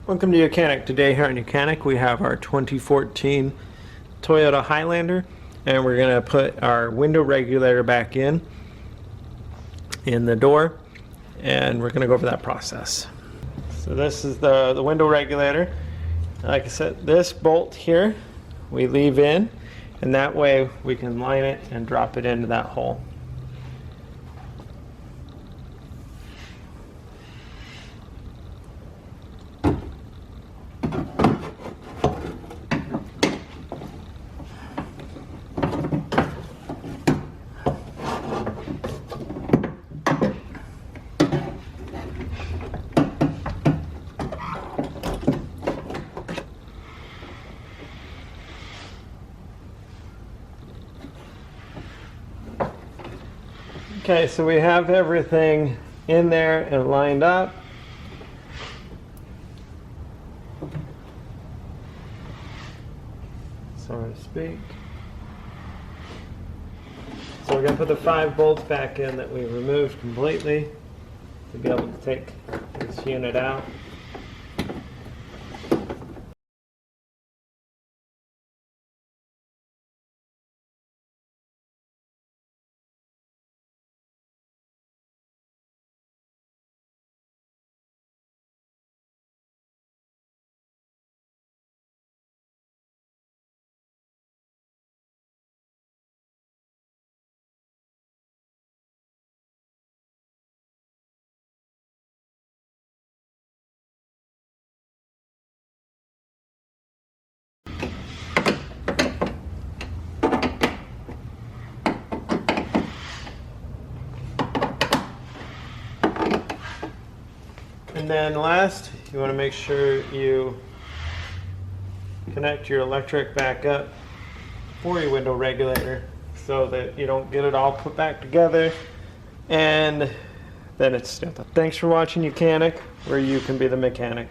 Welcome to YOUCANIC. Today here on YOUCANIC we have our 2014 Toyota Highlander, and we're going to put our window regulator back in the door, and we're going to go over that process. So this is the window regulator. Like I said, this bolt here we leave in, and that way we can line it and drop it into that hole. Okay, so we have everything in there and lined up. So to speak. So we're going to put the 5 bolts back in that we removed completely to be able to take this unit out. And then last, you want to make sure you connect your electric back up for your window regulator so that you don't get it all put back together and then it's still. Thanks for watching YOUCANIC, where you can be the mechanic.